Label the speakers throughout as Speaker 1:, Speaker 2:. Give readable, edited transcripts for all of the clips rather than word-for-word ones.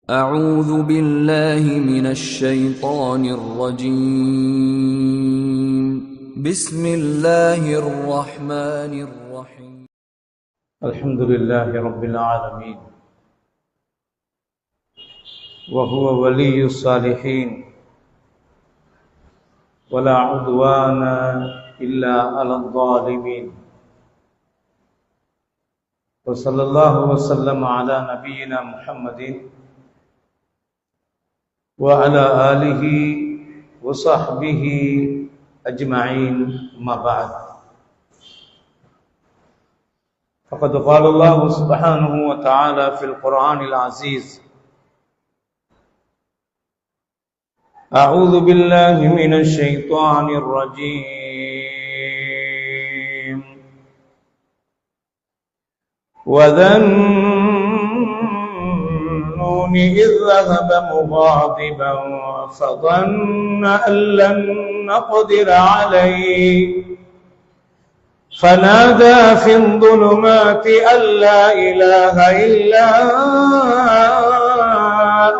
Speaker 1: أعوذ بالله من الشيطان الرجيم بسم الله الرحمن الرحيم
Speaker 2: الحمد لله رب العالمين وهو ولي الصالحين ولا عدوان إلا على الظالمين وصلى الله وسلم على نبينا محمد وعلى آله وصحبه أجمعين ما بعد فقد قال الله سبحانه وتعالى في القرآن العزيز أعوذ بالله من الشيطان الرجيم وذنون إذ ذهب مغاضبا فظن أن لن نقدر عليه فنادى في الظلمات أن لا إله إلا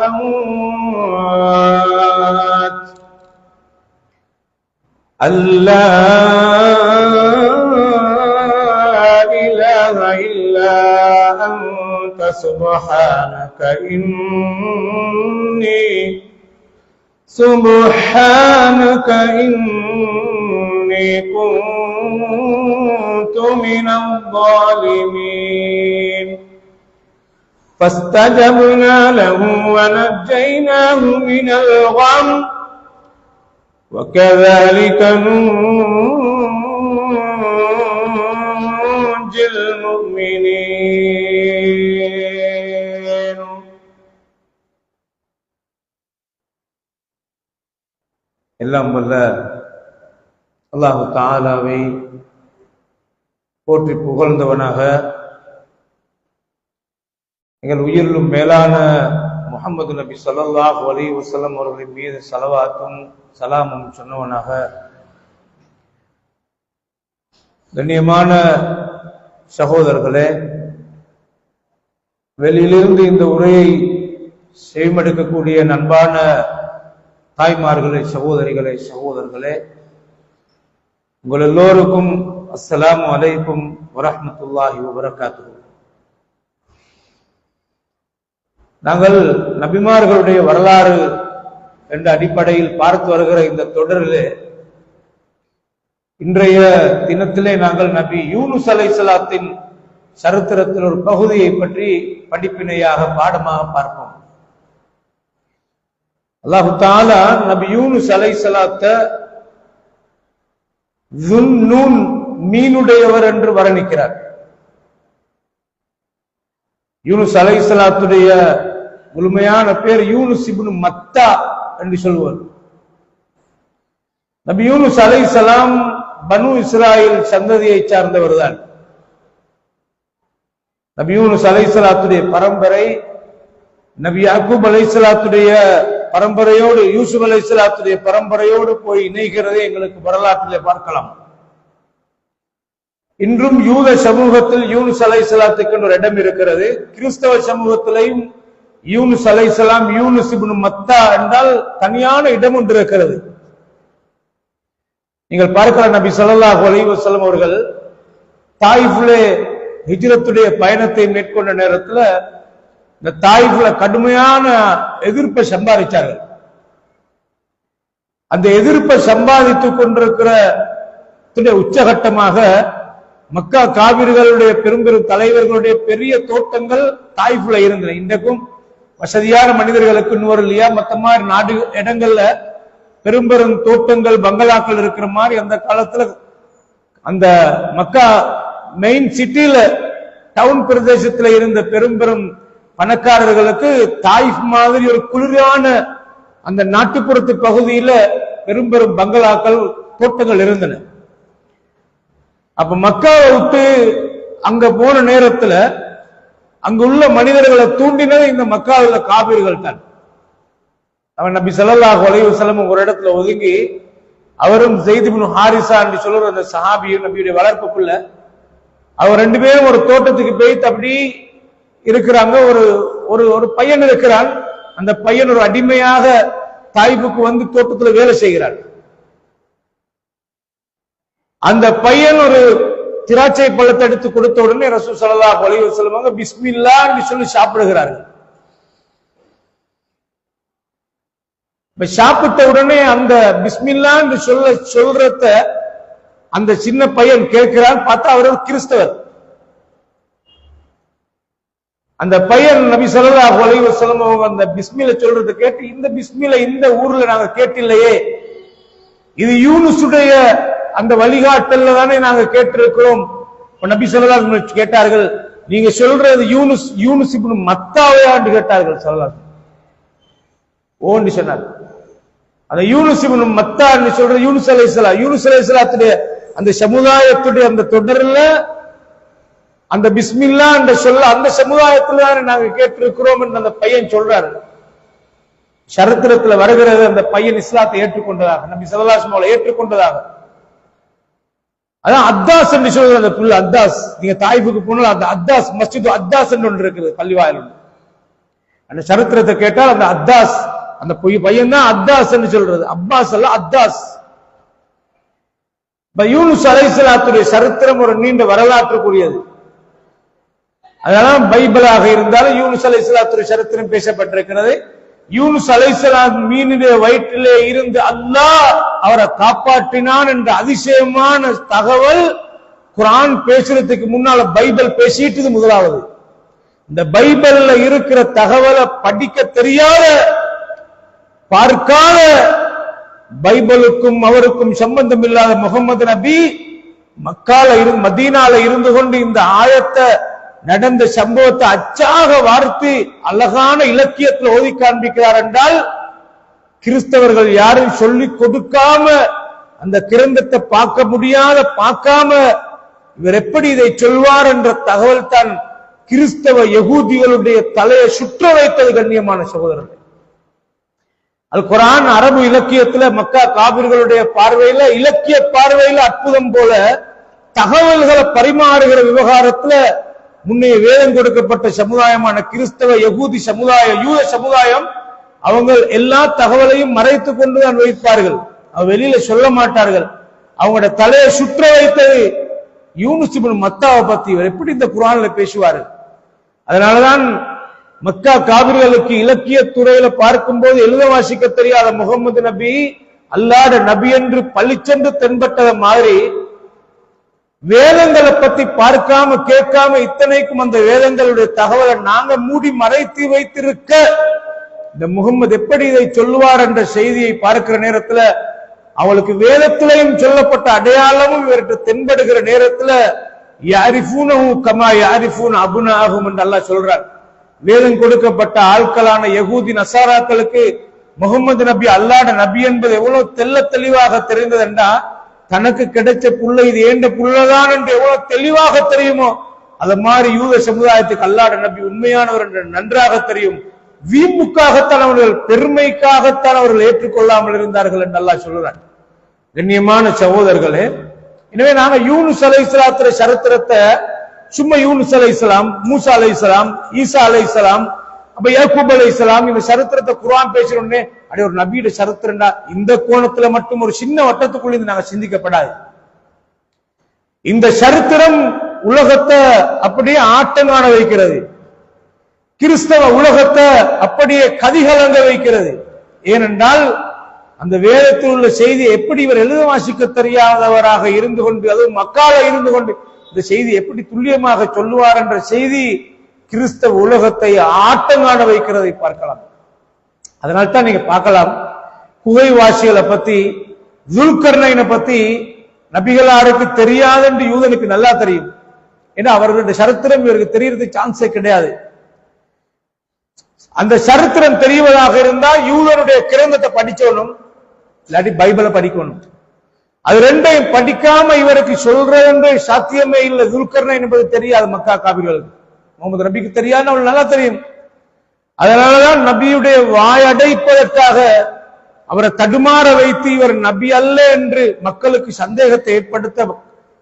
Speaker 2: أنت لا إله إلا أنت سبحانك إني كنت من الظالمين فاستجبنا له ونجيناه من الغم وكذلك ننجي المؤمنين எல்லாம் வல்ல அல்லாஹ் தஆலாவை போற்றி புகழ்ந்தவனாக எங்கள் உயிரிலும் மேலான முஹம்மது நபி ஸல்லல்லாஹு அலைஹி வஸல்லம் அவர்களின் மீது ஸலவாத்தும் சலாமும் சொன்னவனாக கண்ணியமான சகோதரர்களே, வெளியிலிருந்து இந்த உரையை செவிமடுக்கக்கூடிய அன்பான தாய்மார்களே, சகோதரிகளே, சகோதரர்களே, உங்கள் எல்லோருக்கும் அஸ்ஸலாமு அலைக்கும் வரஹ்மத்துல்லாஹி வபரகாத்துஹு. நாங்கள் நபிமார்களுடைய வரலாறு என்ற அடிப்படையில் பார்த்து வருகிற இந்த தொடரிலே இன்றைய தினத்திலே நாங்கள் நபி யூனுஸ் அலைஹிஸ்ஸலாத்தின் சரித்திரத்தில் ஒரு பகுதியை பற்றி படிப்பினையாக பாடமாக பார்ப்போம். அல்லாஹ் தஆலா நபி யூனுஸ் அலைஹிஸ்ஸலாத்த ஸுன்னூன் மீனுடையவர் என்று வர்ணிக்கிறார். யூனுஸ் அலைஹிஸ்ஸலாத்துடைய முழுமையான பேர் யூனுஸ் இப்னு மத்தா என்று சொல்வார். நபி யூனுஸ் அலைஹிஸ்ஸலாம் பனு இஸ்ராயில் சந்ததியை சார்ந்தவர் தான். நபி யூனுஸ் அலைஹிஸ்ஸலாத்துடைய பரம்பரை நபி யாக்கூப் அலைஹிஸ்ஸலாத்துடைய பரம்பரையோடு யூசுப் அலைஹிஸ்ஸலாத்துடைய பரம்பரையோடு போய் இணைகிறதை எங்களுக்கு வரலாற்றிலே பார்க்கலாம். இன்றும் யூத சமூகத்தில் யூனுஸ் அலைஹிஸ்ஸலாத்துக்கு ஒரு இடம் இருக்கிறது. கிறிஸ்தவ சமூகத்திலையும் யூனுஸ் அலைஹிஸ்ஸலாம் யூனுஸ் இப்னு மத்தா என்றால் தனியான இடம் ஒன்று இருக்கிறது. நீங்கள் பார்க்கிற நபி ஸல்லல்லாஹு அலைஹி வஸல்லம் அவர்கள் தாயிஃபிலே ஹிஜ்ரத்துடைய பயணத்தை மேற்கொண்ட நேரத்தில் இந்த தாயிஃபில கடுமையான எதிர்ப்பை சம்பாதிச்சார்கள். அந்த எதிர்ப்பை சம்பாதித்துக் கொண்டிருக்கிற உச்சகட்டமாக மக்கா காபிர்களுடைய பெரும் தலைவர்களுடைய பெரிய தோட்டங்கள் தாயிஃபில இருந்தன. இன்றைக்கும் வசதியான மனிதர்களுக்கு இன்னொரு இல்லையா மற்ற மாதிரி நாடு இடங்கள்ல பெரும் தோட்டங்கள் பங்களாக்கள் இருக்கிற மாதிரி அந்த காலத்துல அந்த மக்கா மெயின் சிட்டில டவுன் பிரதேசத்துல இருந்த பெரும் பணக்காரர்களுக்கு தாயிஃப் மாதிரி ஒரு குளிரான அந்த நாட்டுப்புறத்து பகுதியில பெரும் பங்களாக்கள் தோட்டங்கள் இருந்தன. அப்ப மக்காவை விட்டு அங்க போன நேரத்துல அங்க உள்ள மனிதர்களை தூண்டினது இந்த மக்காவுல காபிர்கள் தான். அவன் நபி ஸல்லல்லாஹு அலைஹி வஸல்லம் ஒரு இடத்துல ஒதுங்கி அவரும் ஸைத் இப்னு ஹாரிஸா என்று சொல்ற அந்த சஹாபியும் நபியுடைய வளர்ப்புக்குள்ள அவர் ரெண்டு பேரும் ஒரு தோட்டத்துக்கு போயிட்டு அப்படி இருக்கிறாங்க. ஒரு ஒரு பையன் இருக்கிறான், அந்த பையன் ஒரு அடிமையாக தாய்ப்புக்கு வந்து தோட்டத்துல வேலை செய்கிறார். அந்த பையன் ஒரு திராட்சை பழத்தை எடுத்து கொடுத்த உடனே ரசூல் ஸல்லல்லாஹு அலைஹி வஸல்லம் பிஸ்மில்லா என்று சொல்லி சாப்பிடுகிறார்கள். சாப்பிட்ட உடனே அந்த பிஸ்மில்லா என்று சொல்றத அந்த சின்ன பையன் கேட்கிறார். பார்த்தா அவர் ஒரு கிறிஸ்தவர். அந்த பையன் நபி ஸல்லல்லாஹு அலைஹி வஸல்லம் அவங்க அந்த பிஸ்மில்ல சொல்றதை கேட்டு, இந்த பிஸ்மில்ல இந்த ஊர்ல நாங்க கேட்டில்லையே, இது யூனுஸுடைய அந்த வழிகாட்டல்ல தானே நாங்க கேட்டிருக்கிறோம். நபி ஸல்லல்லாஹு அலைஹி வஸல்லம் கேட்டார்கள், நீங்க சொல்றது யூனுஸ் இப்னு மத்தாவையான்னு கேட்டார்கள். ஸல்லல்லாஹு ஓன்னு சொன்னார். அந்த யூனுஸ் இப்னு மத்தா சொல்றது யூனுஸ் அலைஹிஸ்ஸலாத்துடைய அந்த சமுதாயத்துடைய அந்த தொடர்ல அந்த பிஸ்மில்லா என்ற சொல்ல அந்த சமுதாயத்துல நாங்க கேட்டிருக்கிறோம் என்று அந்த பையன் சொல்றாரு. சரித்திரத்துல வருகிறது அந்த பையன் இஸ்லாத்தை ஏற்றுக்கொண்டதாக, நபி ஸல்லல்லாஹு அலைஹி வஸல்லம் ஏற்றுக்கொண்டதாக. அதான் அத்தாஸ் என்று சொல்றது அந்த புள்ள அத்தாஸ். நீங்க தாய்ஃபுக்கு போனால் அந்த அத்தாஸ் மஸ்ஜித் அத்தாஸ் என்று ஒன்று இருக்குது பள்ளிவாயில். அந்த சரித்திரத்தை கேட்டால் அந்த அத்தாஸ் அந்த பையன் தான் அத்தாஸ் என்று சொல்றது, அப்பாஸ் அல்ல அத்தாஸ். யூனுஸ் அலைஹிஸ்ஸலாத்துடைய சரித்திரம் ஒரு நீண்ட வரலாற்றுக்குரியது. அதனால பைபிளாக இருந்தாலும் யூனுஸ் அலைஹிஸ்ஸலாத்துடைய சரித்திரம் பேசப்பட்டிருக்கிறது. யூனுஸ் அலைஹிஸ்ஸலாம் மீனுடைய வயிற்றிலே இருந்து அல்லாஹ் அவரை காப்பாற்றினான் என்ற அதிசயமான தகவல் குர்ஆன் பேசுறதுக்கு முன்னால பைபிள் பேசிட்டு முதலாவது. இந்த பைபிள்ல இருக்கிற தகவலை படிக்க தெரியாத பார்க்காத பைபிளுக்கும் அவருக்கும் சம்பந்தம் இல்லாத முகமது நபி மதீனால இருந்து கொண்டு இந்த ஆயத்தை நடந்த சம்பவத்தை அச்சாக வார்த்து அழகான இலக்கியத்தில் ஓதி காண்பிக்கிறார் என்றால், கிறிஸ்தவர்கள் யாரும் சொல்லிக் கொடுக்காம அந்த கிரந்தத்தை பார்க்க முடியாத பார்க்காம இவர் எப்படி இதை சொல்வார் என்ற தகவல் தான் கிறிஸ்தவ யகூதிகளுடைய தலையை சுற்ற வைத்தது. கண்ணியமான சகோதரர்கள், அல் குர்ஆன் அரபு இலக்கியத்துல மக்கா காபிர்களுடைய பார்வையில இலக்கிய பார்வையில அற்புதம் போல தகவல்களை பரிமாறுகிற விவகாரத்துல முன்னைய வேதம் கொடுக்கப்பட்ட சமுதாயமான கிறிஸ்தவ யகூதி சமுதாயம் யூத சமுதாயம் அவங்க எல்லா தகவலையும் மறைத்து கொண்டு தான் வைப்பார்கள். அவங்க வெளியில சொல்ல மாட்டார்கள். அவங்களோட தலையை சுற்ற வைத்தது யூனுஸ் இப்னு மத்தாவை பத்தி. இவர் எப்படி இந்த குர்ஆன்ல பேசுவாரு? அதனாலதான் மக்கா காபிர்களுக்கு இலக்கிய துறையில பார்க்கும்போது எழுத வாசிக்க தெரியாத முகமது நபி அல்லாஹ்ட நபி என்று பளிச்சென்று தென்பட்டத மாதிரி வேதங்களை பத்தி பார்க்காம கேட்காம இத்தனைக்கும் அந்த வேதங்களுடைய தகவலை நாங்க மூடி மறைத்து வைத்திருக்க இந்த முகமது எப்படி இதை சொல்லுவார் என்ற செய்தியை பார்க்கிற நேரத்துல அவளுக்கு வேதத்திலையும் சொல்லப்பட்ட அடையாளமும் இவர்கிட்ட தென்படுகிற நேரத்துல யாரிஃபூனஹு கமா யாரிஃபூன அபுனாஹும் என்று அல்லாஹ் சொல்றார். வேதம் கொடுக்கப்பட்ட ஆட்களான யகூதி நசாராக்களுக்கு முகமது நபி அல்லாஹ்ட நபி என்பது எவ்வளவு தெல்ல தெளிவாக தெரிந்தது என்றா, தனக்கு கிடைச்ச புள்ள இது ஏண்ட புள்ளதான் என்று எவ்வளவு தெளிவாக தெரியுமோ அது மாதிரி யூத சமுதாயத்துக்கு அல்லாஹ்ட நபி உண்மையானவர் என்று நன்றாக தெரியும். வீம்புக்காகத்தான் அவர்கள் பெருமைக்காகத்தான் அவர்கள் ஏற்றுக்கொள்ளாமல் இருந்தார்கள் என்று அல்லாஹ் சொல்றார். கண்ணியமான சகோதரர்களே, எனவே நாங்க யூனுஸ் அலைஹிஸ்ஸலாத்துடைய சரித்திரத்தை சும்மா யூனுஸ் அலைஹிஸ்ஸலாம், மூசா அலைஹிஸ்ஸலாம், ஈசா அலைஹிஸ்ஸலாம், அப்ப யாக்கூப் அலைஹிஸ்ஸலாம் இந்த சரித்திரத்தை குர்ஆன் பேசுறோன்னே அடி ஒரு நபியோட சரித்திரம்டா இந்த கோணத்துல மட்டும் ஒரு சின்ன வட்டத்துக்குள்ள நாங்க சிந்திக்கப்படாது. இந்த சரித்திரம் உலகத்தை அப்படியே ஆட்டங்காண வைக்கிறது. கிறிஸ்தவ உலகத்தை அப்படியே கதிகலங்க வைக்கிறது. ஏனென்றால் அந்த வேதத்தில் உள்ள செய்தி எப்படி இவர் எழுத வாசிக்க தெரியாதவராக இருந்து கொண்டு அதுவும் மக்கால இருந்து கொண்டு இந்த செய்தி எப்படி துல்லியமாக சொல்லுவார் என்ற செய்தி கிறிஸ்தவ உலகத்தை ஆட்டங்காண வைக்கிறதை பார்க்கலாம். அதனால்தான் நீங்க பார்க்கலாம், குகைவாசிகளை பத்தி துல்கர்னைனை பத்தி நபிகளாருக்கு தெரியாது என்று யூதனுக்கு நல்லா தெரியும். ஏன்னா அவர்களுடைய சரித்திரம் இவருக்கு தெரியறதுக்கு சான்ஸே கிடையாது. அந்த சரித்திரம் தெரிவதாக இருந்தால் யூதனுடைய கிரந்தத்தை படிச்சவனும் இல்லாட்டி பைபிளை படிக்கணும். அது ரெண்டையும் படிக்காம இவருக்கு சொல்றது சாத்தியமே இல்லை. துல்கர்னைன் என்பது தெரியாது மக்கா காபிர்களுக்கு. முகமது நபிக்கு தெரியாது, அவள் நல்லா தெரியும். அதனாலதான் நபியுடைய வாயடைப்பதற்காக அவரை தடுமாற வைத்து இவர் நபி அல்ல என்று மக்களுக்கு சந்தேகத்தை ஏற்படுத்த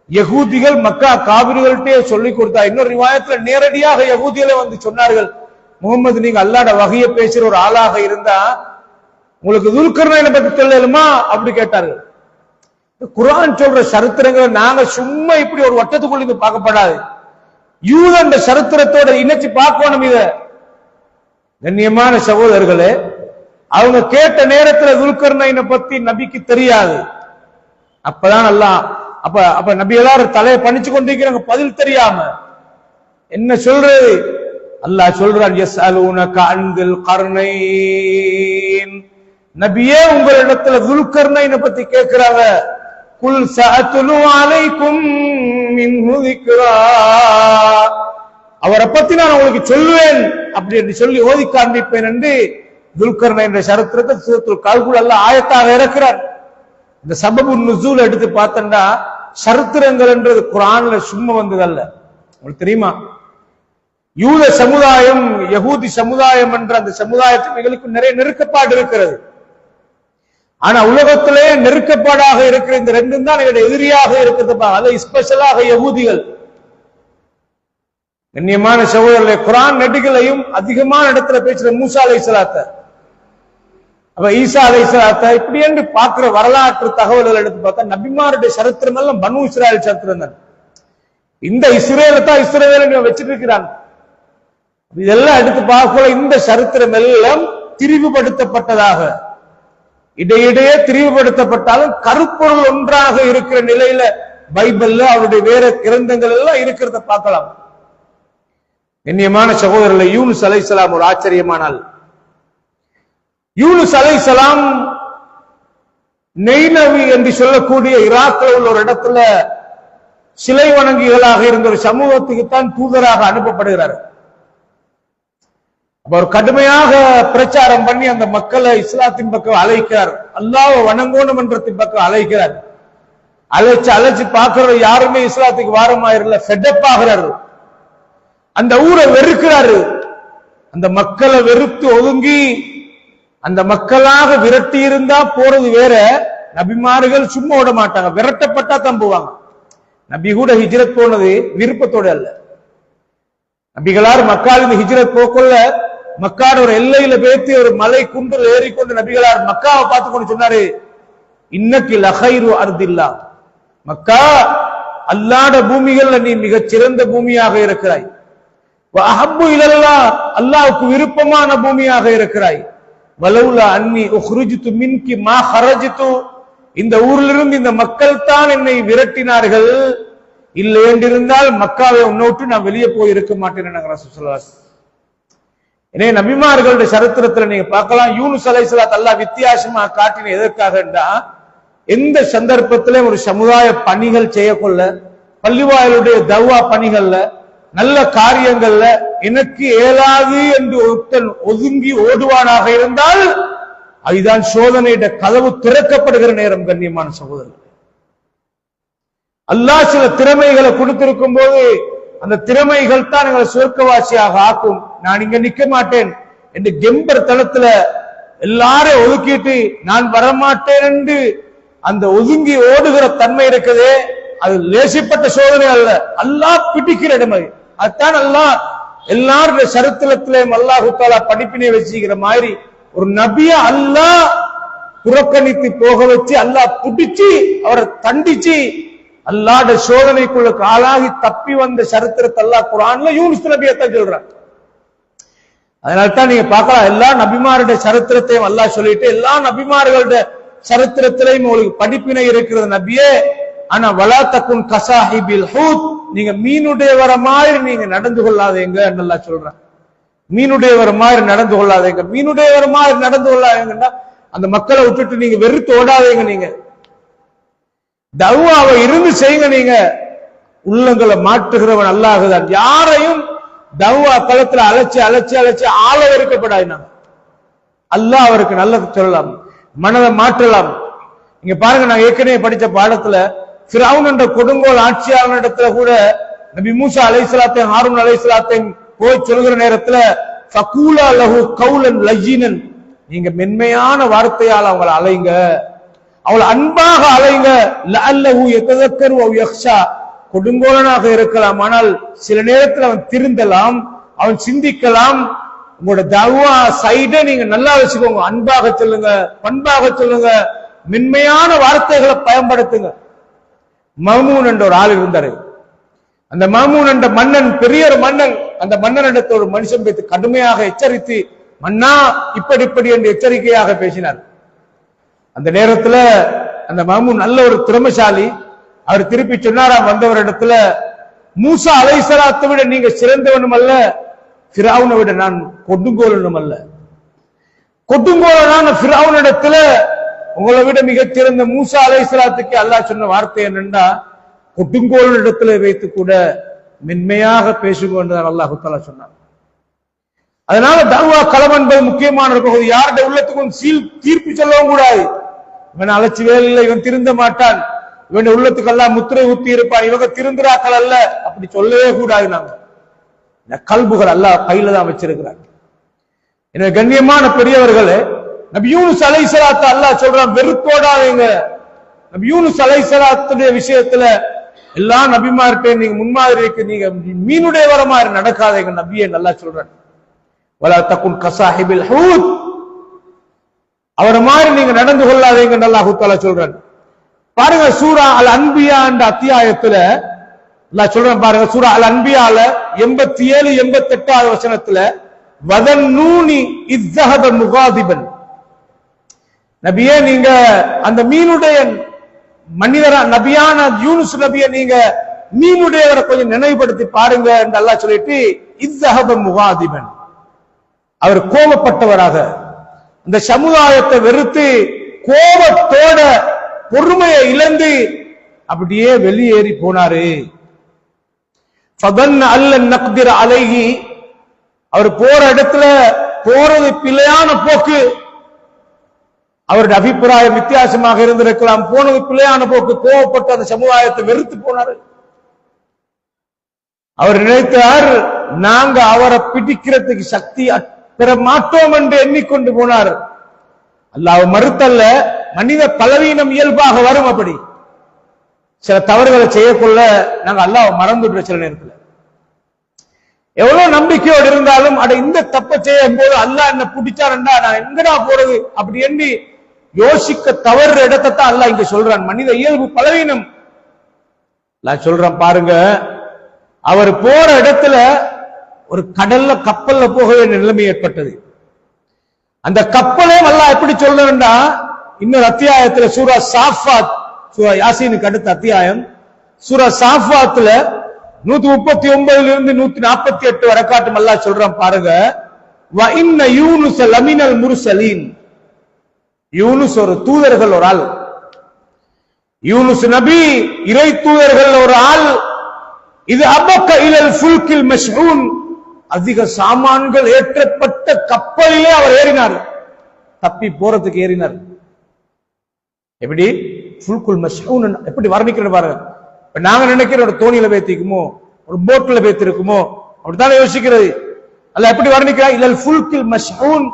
Speaker 2: யகூதிகள் மக்கா காபிர்கள்ட்டே சொல்லிக் கொடுத்தார். இன்னொரு ரிவாயத்துல நேரடியாக யகூதிகளை வந்து சொன்னார்கள், முகமது நீங்க அல்லாஹ்ட வஹிய பேசுற ஒரு ஆளாக இருந்தா உங்களுக்கு துல்கர்னைனை பத்தி சொல்லலுமா அப்படி கேட்டார்கள். குர்ஆன் சொல்ற சரித்திரங்களை நாங்க சும்மா இப்படி ஒரு வட்டத்துக்குள்ள இருந்து பார்க்கப்படாது, யூதன் சரித்திரத்தோட இணைச்சு பார்க்கணும். இத கண்ணியமான சகோதரர்களே, அவங்க கேட்ட நேரத்தில் துல்கர்னைனை பத்தி நபிக்கு தெரியாது. அப்பதான் அல்லாஹ் அப்ப நபி எல்லாரும் தலையை பணிச்சு கொண்டிருக்கிறாங்க, பதில் தெரியாம என்ன சொல்றது. அல்லாஹ் சொல்றான், யஸ்அலூனக அன்தில் கர்னைன், நபியே உங்களிடத்துல துல்கர்னைனை பத்தி கேட்கிறாங்க. குல் சஅத்லு அலைக்கும் மின்ஹு ذிக்ரா, அவரை பத்தி நான் உங்களுக்கு சொல்லுவேன் அப்படி என்று சொல்லி ஓதி காண்பிப்பேன் என்று துல்கர்னைன் என்ற சரித்திரத்தை சூரத்துல் கஹ்ஃப்ல அல்லாஹ் ஆயத்தாக இறக்கிறார். இந்த சபபு நுசூல் எடுத்து பார்த்தா சரித்திரங்கள் என்றது குர்ஆன்ல சும்மா வந்ததல்ல. உங்களுக்கு தெரியுமா, யூத சமுதாயம் யகூதி சமுதாயம் என்ற அந்த சமுதாயத்துக்கு நிறைய நெருக்கப்பாடு இருக்கிறது. ஆனா உலகத்திலே நெருக்கப்பாடாக இருக்கிற இந்த ரெண்டும் தான் எதிரியாக இருக்கிறது. அதை ஸ்பெஷலாக யகூதிகள். கண்ணியமான சகோதரர்களே, குர்ஆன் நபிகளையும் அதிகமான இடத்துல பேசுற மூசா அலைஹிஸ்ஸலாத்த, அப்ப ஈசா அலைஹிஸ்ஸலாத்த இப்படி என்று பார்க்கிற வரலாற்று தகவல்கள் எடுத்து பார்த்தா நபிமாருடைய சரித்திரம் எல்லாம் பனு இஸ்ராயல் சரித்திரம் தான். இந்த இஸ்ரேலை தான் இஸ்ரேலை வச்சிட்டு இருக்கிறாங்க. இதெல்லாம் எடுத்து பார்க்கல இந்த சரித்திரம் எல்லாம் திரிவுபடுத்தப்பட்டதாக, இடையிடையே திரிவுபடுத்தப்பட்டாலும் கருப்பொருள் ஒன்றாக இருக்கிற நிலையில பைபிள்ல அவருடைய வேற கிரந்தங்கள் எல்லாம் இருக்கிறத பார்க்கலாம். கண்ணியமான சகோதரர்களை, யூனுஸ் அலைஹிஸ்ஸலாம் ஒரு ஆச்சரியமானால், யூனுஸ் அலைஹிஸ்ஸலாம் நெய்னவி என்று சொல்லக்கூடிய ஈராக்ல உள்ள ஒரு இடத்துல சிலை வணங்கிகளாக இருந்த ஒரு சமூகத்துக்கு தான் தூதராக அனுப்பப்படுகிறார். அவர் கடுமையாக பிரச்சாரம் பண்ணி அந்த மக்களை இஸ்லாத்தின் பக்கம் அழைக்கிறார், அல்லாஹ்வை வணங்கணும் என்றத்தின் பக்கம் அழைக்கிறார். அழைச்சு பார்க்கிற யாருமே இஸ்லாத்துக்கு வாரமாயிரல, ஃபெடப் ஆகிறாரு. அந்த ஊரை வெறுக்கிறாரு. அந்த மக்களை வெறுத்து ஒதுங்கி அந்த மக்களாக விரட்டி இருந்தா போறது வேற, நபிமார்கள் சும்மா விட மாட்டாங்க, விரட்டப்பட்டா தான் போவாங்க. நபி கூட ஹிஜ்ரத் போனது விருப்பத்தோட அல்ல. நபிகளார் மக்காலிருந்து ஹிஜ்ரத் போக்குள்ள மக்காட ஒரு எல்லையில பேத்து ஒரு மலை குன்றில் ஏறிக்கொண்டு நபிகளார் மக்காவை பார்த்து கொண்டு சொன்னாரு, இன்னக்கி லகைரு அர்தில்லா, மக்கா அல்லாஹ்வுடைய பூமிகள்ல நீ மிகச் சிறந்த பூமியாக இருக்கிறாய். வஅஹப்பு இலல்லாஹ், அல்லாஹ்வுக்கு விருப்பமான பூமியாக இருக்கிறாய். வலவுலா அன்னி உக்ரிஜ்து மின்கி மா ஹரஜ்து, இந்த ஊரிலிருந்து இந்த மக்கள் தான் என்னை விரட்டினார்கள், இல்லை என்றிருந்தால் மக்காவை உன்னோட்டு நான் வெளியே போய் இருக்க மாட்டேன். ரசூலுல்லாஹி ஸல்லல்லாஹு அலைஹி வஸல்லம். எனவே நபிமார்களுடைய சரித்திரத்துல நீங்க பார்க்கலாம், யூனுஸ் அலைஹிஸ்ஸலாம் அல்லாஹ் வித்தியாசமா காட்டின எதற்காக என்றா, எந்த சந்தர்ப்பத்திலே ஒரு சமுதாய பணிகள் செய்யக்கொள்ள, பள்ளிவாயலுடைய தவ்வா பணிகள்ல, நல்ல காரியங்கள்ல எனக்கு ஏலாது என்று ஒருத்தன் ஒதுங்கி ஓடுவானாக இருந்தால் அதுதான் சோதனையுடைய கதவு திறக்கப்படுகிற நேரம். கண்ணியமான சகோதரர்கள், அல்லாஹ் சில திறமைகளை கொடுத்திருக்கும் போது அந்த திறமைகள் தான் எங்களை சொர்க்கவாசியாக ஆக்கும். நான் இங்க நிக்க மாட்டேன் என்று கெம்பர் தளத்துல எல்லாரையும் ஒதுக்கிட்டு நான் வரமாட்டேன் என்று அந்த ஒதுங்கி ஓடுகிற தன்மை இருக்குதே, அது லேசிப்பட்ட சோதனை அல்ல, அல்லாஹ் பிடிக்கிற இடமை. அதுதான் அல்லாஹ் எல்லாருடைய சரித்திரத்திலையும் அல்லாஹு தஆலா படிப்பினை வச்சுக்கிற மாதிரி ஒரு நபிய அல்லாஹ் புறக்கணித்து போக வச்சு அல்லாஹ் பிடிச்சு அவரை தண்டிச்சு அல்லாஹ்வுடைய சோதனைக்குள்ள ஆளாகி தப்பி வந்த சரித்திரத்தை அல்லாஹ் குர்ஆன்ல யூனுஸ் நபியத்தான் சொல்றான். அதனால்தான் நீங்க பார்க்கலாம், எல்லா நபிமாருடைய சரித்திரத்தையும் அல்லாஹ் சொல்லிட்டு எல்லா நபிமார்களுடைய சரித்திரத்திலையும் உங்களுக்கு படிப்பினை இருக்கிறது நபியே. ஆனா வலா தகுன் கசாஹிபில் ஹூத், நீங்க மீனுடையவர மாதிரி நீங்க நடந்து கொள்ளாதீங்க அல்லாஹ் சொல்றான். மீனுடையவர மாதிரி நடந்து கொள்ளாதீங்க, மீனுடையவர மாதிரி நடந்து கொள்ளாதீங்கன்னா அந்த மக்களை விட்டுட்டு நீங்க வெறுத்து ஓடாதீங்க. நீங்க தவ்வாவை இருந்து செய்யுங்க. நீங்க உள்ளங்களை மாற்றுகிறவன் அல்லாஹ்தான். யாரையும் தவ்வா களத்துல அழைச்சு அழைச்சு அழைச்சு ஆள வெறுக்கப்படாது. அல்லாஹ் அவருக்கு நல்லது சொல்லலாம், மனதை மாற்றலாம். இங்க பாருங்க, நான் ஏற்கனவே படிச்ச பாடத்துல ஃபிரௌன் என்ற கொடுங்கோல் ஆட்சியாளரிடத்துல கூட நபி மூசா அலைஹிஸ்ஸலாத்தையும் ஹாரூன் அலைஹிஸ்ஸலாத்தையும் போய் சொல்கிற நேரத்துல ஃபகூலா லஹு கௌலன் லய்யினன், நீங்க மென்மையான வார்த்தையால் அவங்களை அலைங்க, அவளை அன்பாக அலைங்க. லஅல்லஹு யததக்கரு அவ் யக்ஷா, கொடுங்கோலனாக இருக்கலாம், ஆனால் சில நேரத்தில் அவன் திருந்தலாம், அவன் சிந்திக்கலாம். உங்களோட தவா சைடை நீங்க நல்லா வச்சுக்கோங்க. அன்பாக சொல்லுங்க, பண்பாக சொல்லுங்க, மென்மையான வார்த்தைகளை பயன்படுத்துங்க. மஹ்மூன் என்ற ஒரு ஆள் இருந்தாரு. அந்த மஹ்மூன் என்ற மன்னன் பெரிய ஒரு மன்னன். அந்த மன்னனிடத்தை ஒரு மனுஷன் வைத்து கடுமையாக எச்சரித்து, மன்னா இப்படி இப்படி என்று எச்சரிக்கையாக பேசினார். அந்த நேரத்துல அந்த மஹ்மூன் நல்ல ஒரு திறமைசாலி. அவர் திருப்பி சொன்னாராம் வந்தவரிடத்துல, மூசா அலைஹிஸ்ஸலாத்தை விட நீங்க சிறந்தவனும் அல்ல, ஃபிரௌனை விட நான் கொடுங்கோலனும் அல்ல. கொடுங்கோலனான ஃபிரௌனிடத்துல உங்களை விட மிகச் சிறந்த மூசா அலைஹிஸ்ஸலாத்துக்கு அல்லாஹ் சொன்ன வார்த்தை என்னன்னா, கொடுங்கோலனிடத்துல வைத்து கூட மென்மையாக பேசுங்க என்று அல்லாஹ் தஆலா சொன்னார். அதனால தஅவா களம் என்பது முக்கியமான பகுதி. யாருடைய உள்ளத்துக்கும் தீர்ப்பு சொல்லவும் கூடாது. இவன் அழைச்சி வேலை இல்லை, இவன் திருந்த மாட்டான், இவன் உள்ளத்துக்கு எல்லாம் முத்திரை ஊத்தி இருப்பான், இவங்க திருந்துறாக்கள் அல்ல, அப்படி சொல்லவே கூடாது. நாங்க இந்த கல்புகள் அல்லாஹ் கையில தான் வச்சிருக்கிறார். எனவே கண்ணியமான பெரியவர்களே, நபி யூனுஸ் அலைஹிஸ்ஸலாத்தை அல்லாஹ் சொல்றான் வெறுத்தோடாதீங்க. நபி யூனுஸ் அலைஹிஸ்ஸலாத்துடைய விஷயத்துல எல்லா நபிமார்கிட்ட நீங்க முன்மாதிரிக்கு நீங்க மீனுடைய வர மாதிரி நடக்காதீங்க நபியை நல்லா சொல்றான். வலா தகுன் கசாஹிபில் ஹூத், அவர மாதிரி நீங்க நடந்து கொள்ளாதீங்க அல்லாஹ் தஆலா சொல்றான். பாருங்க சூரா அல் அன்பியா என்ற அத்தியாயத்துல அல்லாஹ் சொல்றான் பாருங்க. சூரா அல் அன்பியால 87 88வது வசனத்துல வதன்னூனி இஸ்ஸஹப முகாதிபன், நபியே நீங்க அந்த மீனுடைய மனிதரா நபியான யூனுஸ் நபியை நீங்க மீனுடையவரை கொஞ்சம் நினைவுபடுத்தி பாருங்க என்று அல்லாஹ் சொல்லிட்டு இஸ்ஸஹப முகாதிபன், அவர் கோபப்பட்டவராக அந்த சமுதாயத்தை வெறுத்து கோபத்தோட பொறுமையை இழந்து அப்படியே வெளியேறி போனாரு. ஃபதன்ன அல்லன் நக்திர அலைஹி, அவர் போற இடத்துல போறது பிழையான போக்கு, அவருடைய அபிப்பிராயம் வித்தியாசமாக இருந்திருக்கலாம், போனது பிழையான போக்கு, கோபப்பட்டு அந்த சமுதாயத்தை வெறுத்து போனாரு. அவர் நினைத்தார் நாங்க அவரை பிடிக்கிறதுக்கு சக்தி பெற மாட்டோம் என்று எண்ணிக்கொண்டு போனார். அல்லாஹ் மறுத்தல்ல, மனித பலவீனம் இயல்பாக வரும். அப்படி சில தவறுகளை செய்யக்குள்ள நாங்க அல்லாஹ் மறந்துடுற சில நேரத்தில் எவ்வளவு நம்பிக்கையோடு இருந்தாலும் அட இந்த தப்ப செய்யும் போது அல்லாஹ் என்ன பிடிச்சாருண்டா நான் எங்கடா போறது அப்படி எண்ணி யோசிக்க தவறு இடத்தை தான் அல்லாஹ் இங்க சொல்றான். மனித இயல்பு பலவீனம். நான் சொல்றேன் பாருங்க, அவர் போற இடத்துல ஒரு கடல்ல கப்பல்ல போக வேண்டிய நிலைமை ஏற்பட்டது. அந்த கப்பலே அல்லாஹ் எப்படி சொல்றா, இன்னொரு அத்தியாயத்துல சூரா சாஃபாத், சூரா யாசீனுக்கு அடுத்த அத்தியாயம் சூரா சாஃபாத்ல 139 இருந்து 148 வரை காட்டும் அல்லாஹ் சொல்றான் பாருங்க. வ இன்ன யூனுஸ லமினல் முர்சலீன், யூனுஸ் ஒரு தூதர்கள் ஒரு ஆள், யூனுஸ் நபி இறை தூதர்கள் ஒரு ஆள். இது அபக்க இலல் ஃபுல்கில் மஷ்ஊன், அதிக சாமான்கள் ஏற்றப்பட்ட கப்பலிலே அவர் ஏறினார், தப்பி போறதுக்கு ஏறினார். எப்படி ஃபுல்குல் மஷ்ஊன் எப்படி வர்ணிக்கிறது பாருங்க. நாங்க நினைக்கிற ஒரு தோணியில பேத்திக்குமோ ஒரு போட்ல பேத்திருக்குமோ அப்படித்தானே யோசிக்கிறது. அல்ல எப்படி வர்ணிக்கிறார், இல்லல் ஃபுல்கில் மஷ்ஊன்,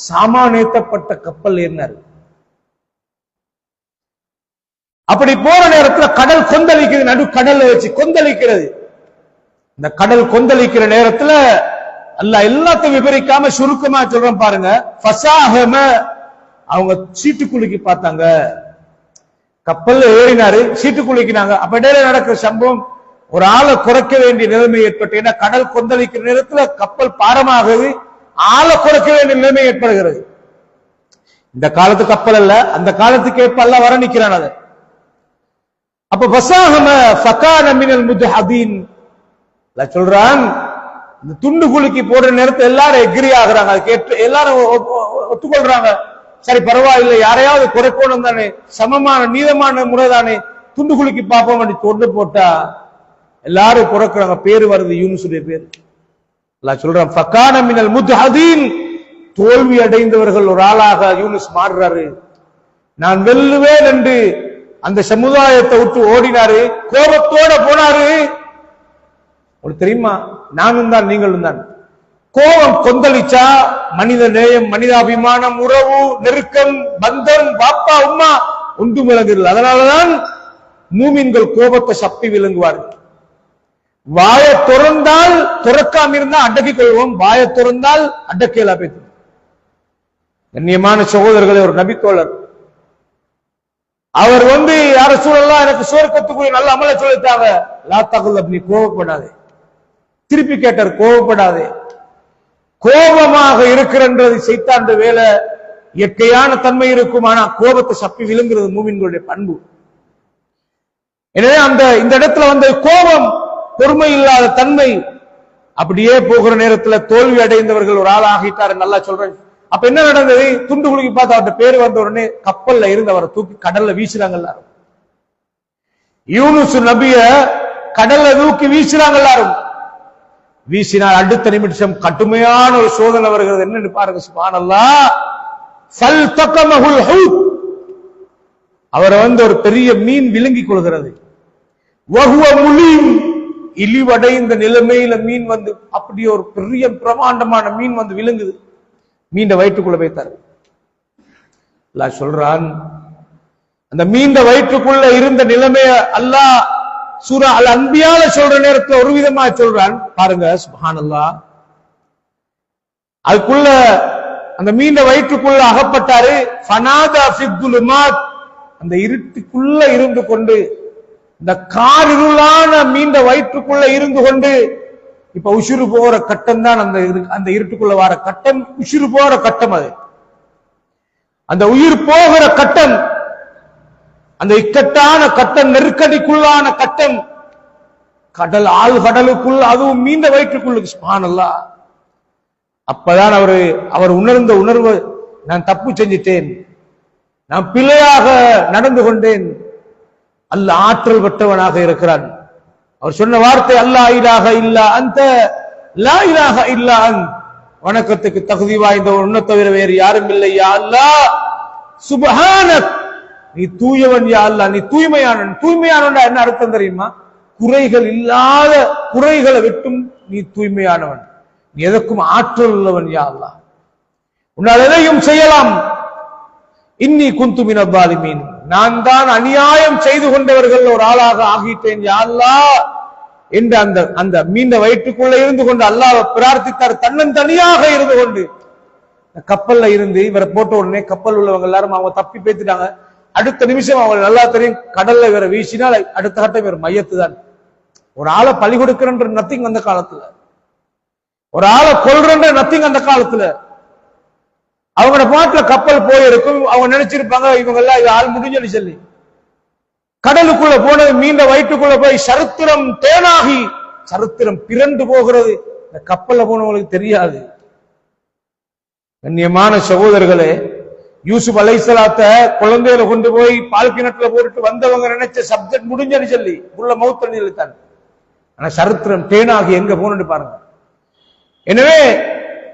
Speaker 2: சாமான் ஏற்றப்பட்ட கப்பல் ஏறினார். அப்படி போற நேரத்துல கடல் கொந்தளிக்கிறது, நடு கடல்ல வச்சு கொந்தளிக்கிறது. இந்த கடல் கொந்தளிக்கிற நேரத்துல அல்லாஹ் எல்லாத்தையும் விவரிக்காம சுருக்கமா சொல்றோம் பாருங்க. ஃபஸாஹம, அவங்க சீட்டுக்குலுக்கி பார்த்தாங்க. கப்பல்ல ஏறினாரு, சீட்டுக்குலுக்கினாங்க. அப்ப இடையில நடக்கிற சம்பவம், ஒரு ஆளை குறைக்க வேண்டிய நிலைமை ஏற்பட்டு, ஏன்னா கடல் கொந்தளிக்கிற நேரத்துல கப்பல் பாரமாகுது, ஆளை குறைக்க வேண்டிய நிலைமை ஏற்படுகிறது. இந்த காலத்து கப்பல் அல்ல, அந்த காலத்துக்கு ஏற்ப அல்லாஹ் வர்ணிக்கிறான் அதை. அப்ப ஃபஸாஹம ஃபகான மினல் முத்ஹதீன், சொல்றான் இந்த துண்டு குலுக்கி போடுற நேரத்தில் எல்லாரும் எக்ரி ஆகுறாங்க, அது கேட்டு எல்லாரும் ஒத்துக்கொள்றாங்க. சரி பரவாயில்லை, யாரையாவது குறைக்கணும் தானே, சமமான நீதமான முறை தானே, துண்டு குலுக்கி பார்ப்போம் தொண்டு போட்டா எல்லாரும் குறைக்கிறாங்க. பேரு வருது யூனுஸுடைய பேரு. அல்லாஹ் சொல்றான் ஃபகான மினல் முத்ஹதீன், தோல்வி அடைந்தவர்கள் ஒரு ஆளாக யூனுஸ் மாறுறாரு. நான் வெல்லுவேன் என்று அந்த சமுதாயத்தை விட்டு ஓடினாரு, கோபத்தோட போனாரு. உங்களுக்கு தெரியுமா, நானும் தான் நீங்களும் தான். கோபம் கொந்தளிச்சா மனித நேயம், மனிதாபிமானம், உறவு, நெருக்கம், பந்தம், பாப்பா உம்மா ஒன்று விளங்குகிறது. அதனாலதான் மூமின்கள் கோபத்தை சப்பி விளங்குவார்கள். வாயை திறந்தால் துறக்காம இருந்தா அடக்கிக் கொள்வோம், வாயை திறந்தால் அடக்கேலா பேத்து. கண்ணியமான சகோதரர்களே, ஒரு நபித்தோழர் அவர் யார சூழல்லாம் எனக்கு சுவர்க்கத்துக்குரிய நல்ல அமல சொல்லிட்டாங்க. லாத்தாக்குள்ள நீ கோபப்படாதே. திருப்பி கேட்டார், கோபப்படாதே. கோபமாக இருக்கிறன்றது சைத்தாண்ட வேலை. இயற்கையான தன்மை இருக்கும், ஆனா கோபத்தை சப்பி விழுங்குறது மூமின்களுடைய பண்பு. எனவே இந்த இடத்துல கோபம், பொறுமை இல்லாத தன்மை, அப்படியே போகிற நேரத்தில் தோல்வி அடைந்தவர்கள் ஒரு ஆள் ஆகிட்டாரு. நல்லா சொல்றேன். அப்ப என்ன நடந்தது? துண்டு குலுக்கி பார்த்து அவர்கிட்ட பேர் வந்த உடனே கப்பல்ல இருந்து அவரை தூக்கி கடல்ல வீசுறாங்க எல்லாரும். யூனுஸ் நபிய கடல்ல தூக்கி வீசுறாங்க எல்லாரும். வீசினால் அடுத்த நிமிஷம் கடுமையான ஒரு சோதனை வருகிறது. என்னன்னு பாருங்க, சுப்ஹானல்லாஹ். ஃபல்தகமஹுல் ஹூத், அவரை ஒரு பெரிய மீன் விழுங்கி கொள்கிறது. வஹுவ முலீம், இழிவடைந்த நிலைமையில மீன் அப்படியே ஒரு பெரிய பிரமாண்டமான மீன் விழுங்குது. மீண்ட வயிற்றுக்குள்ள வைத்தார். அல்லாஹ் சொல்றான், அந்த மீண்ட வயிற்றுக்குள்ள இருந்த நிலைமைய அல்லாஹ் சூரா அல் அன்பியால சொல்ற நேரத்துல ஒரு விதமா சொல்றான். பாருங்க சுப்ஹானல்லாஹ். அதுக்குள்ள அந்த மீண்ட வயிற்றுக்குள்ள அகப்பட்டாரு. ஃபனாதா ஃபித்துலுமாத், அந்த இருட்டுக்குள்ள இருந்து கொண்டு, இந்த காரிருளான மீண்ட வயிற்றுக்குள்ள இருந்து கொண்டு, இப்ப உசுறு போற கட்டம் தான் அந்த இருட்டுக்குள்ள வர கட்டம். உசுறு போற கட்டம், அது அந்த உயிர் போகிற கட்டம், அந்த இக்கட்டான கட்டம், நெருக்கடிக்குள்ளான கட்டம், கடல் ஆழ்கடலுக்குள்ள, அதுவும் மீண்ட வயிற்றுக்குள்ள. சுப்ஹானல்லாஹ். அப்பதான் அவர் உணர்ந்த உணர்வு, நான் தப்பு செஞ்சிட்டேன், நான் பிழையாக நடந்து கொண்டேன். அல்லாஹ் ஆற்றல் பெற்றவனாக இருக்கிறான். அவர் சொன்ன வார்த்தை, அல்லா இலாஹ இல்லா அன்த லா இலாஹ இல்லா அன்த், வணக்கத்துக்கு தகுதி வாய்ந்த உன்னை தவிர வேறு யாரும் இல்லை யா அல்லாஹ். சுப்ஹானக், நீ தூயவன் யா அல்லாஹ், நீ தூய்மையானவன். தூய்மையானவன் என்ன அர்த்தம் தெரியுமா? குறைகள் இல்லாத, குறைகளை விட்டும் நீ தூய்மையானவன், நீ எதற்கும் ஆற்றல் உள்ளவன் யா அல்லாஹ், உன்னால் எதையும் செய்யலாம். இன்னி குந்து மினல் ஸாலிமீன், நான் தான் அநியாயம் செய்து கொண்டவர்கள் ஒரு ஆளாக ஆகிட்டேன் யா அல்லாஹ் என்று அந்த மீண்ட வயிற்றுக்குள்ள இருந்து கொண்டு அல்லாஹ்வை பிரார்த்தித்தார். தன்னந்தனியாக இருந்து கொண்டு கப்பல்ல இருந்து இவரை போட்ட உடனே கப்பல் உள்ளவங்க எல்லாரும் அவங்க தப்பி பேத்துட்டாங்க. அடுத்த நிமிஷம் அவங்க நல்லா தெரியும், கடல்ல இவரை வீசினால் அடுத்த கட்டம் இவர் மையத்து தான். ஒரு ஆளை பலி கொடுக்கிறன்ற நத்திங் அந்த காலத்துல, ஒரு ஆளை கொல்றன்ற நத்திங் அந்த காலத்துல. அவங்களோட பாட்டுல கப்பல் போயிருக்கும், அவங்க நினைச்சிருப்பாங்க இவங்க எல்லாம் இது ஆள் முடிஞ்சு சொல்லி. கடலுக்குள்ள போனது, மீண்ட வயிற்றுக்குள்ள போய் சரித்திரம் தேனாகி சரித்திரம் பிறண்டு போகிறது. இந்த கப்பல்ல போனவங்களுக்கு தெரியாது. கண்ணியமான சகோதரர்களே, யூசுப் அலைஹிஸ்ஸலாத்த குழந்தையில கொண்டு போய் பால் கிணத்துல போட்டு வந்தவங்க நினைச்ச சப்ஜெக்ட் முடிஞ்சு சொல்லி உள்ள மௌத்தண்ணி இழுத்தான். ஆனா சரித்திரம் தேனாகி எங்க போனு பாருங்க. எனவே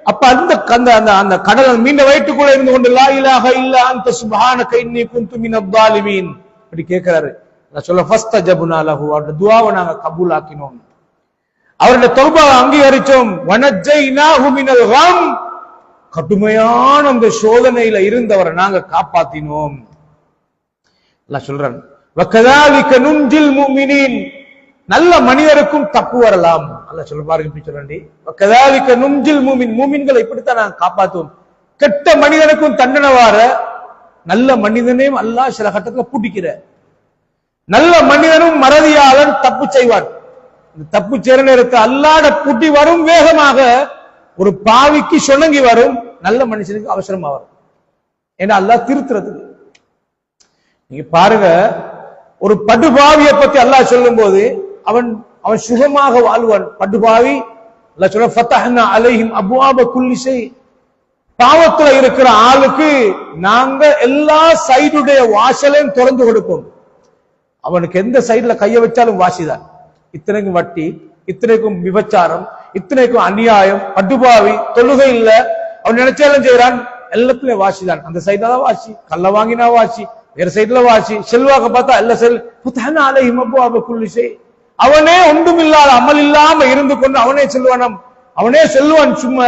Speaker 2: அப்ப அந்த கடல் மீண்ட வயிற்றுக்குள்ள இருந்து கொண்டு லா இலாஹ இல்லா அன்த சுப்ஹானக இன்னி குன்து மினல் ஸாலிமீன் அப்படி கேட்கிறாரு. நான் சொல்ல ஃபஸ்தஜப்னா லஹு, அவருடைய துஆவை நாங்க கபூல் ஆக்கினோம், அவருடைய தௌபாவை அங்கீகரிச்சோம். வனஜ்ஜைனாஹு மினல் கம், கடுமையான அந்த சோதனையில இருந்தவரை நாங்க காப்பாத்தினோம். அல்லாஹ் சொல்றான், வகதாலிக நுன்ஜில் முஃமினீன், நல்ல மனிதருக்கும் தப்பு வரலாம். அல்லாஹ் சொல்ல பாருங்க, இப்படி சொல்றேன், வகதாலிக நுன்ஜில் முஃமின், முஃமின்களை இப்படித்தான் நாங்க காப்பாத்துவோம். கெட்ட மனிதனுக்கும் தண்டனை வார, நல்ல மனிதனையும் அல்லாஹ் சில கட்டத்துல பூட்டிக்கிற. நல்ல மனிதனும் மறதியாளன் தப்பு செய்வான். தப்பு செய்ற நேரத்தை அல்லாஹ்ட பூட்டி வரும் வேகமாக. ஒரு பாவிக்கு சொன்னங்கி வரும், நல்ல மனுஷனுக்கு அவசரமா வரும். ஏன்னா அல்லாஹ் திருத்துறதுக்கு. நீங்க பாருங்க, ஒரு படுபாவியை பத்தி அல்லாஹ் சொல்லும் போது அவன் சுகமாக வாழ்வான். படுபாவி அல்லாஹ் சொல்ற ஃபதஹ்னா அலைஹிம் அப்வாப குல்லி ஷை, பாவத்துல இருக்கிற ஆளுக்கு நாங்க எல்லா சைடுடைய வாசலையும் திறந்து கொடுப்போம். அவனுக்கு எந்த சைடுல கைய வச்சாலும் வாசிதான். இத்தனைக்கும் வட்டி, இத்தனைக்கும் விபச்சாரம், இத்தனைக்கும் அநியாயம், படுபாவி, தொழுகை இல்ல, அவன் நினைச்சாலும் செய்யறான், எல்லாத்துலயும் வாசிதான். அந்த சைட்ல தான் வாசி, கல்ல வாங்கினா வாசி, வேற சைட்ல வாசி, செல்வாக்க பார்த்தா எல்லா சைடுல ஃபதஹ்னா அலைஹிம் அப்வாப குல்லி ஷை. அவனே ஒன்றும் இல்லாத அமல் இல்லாம இருந்து கொண்டு அவனே சொல்லுவான் சும்மா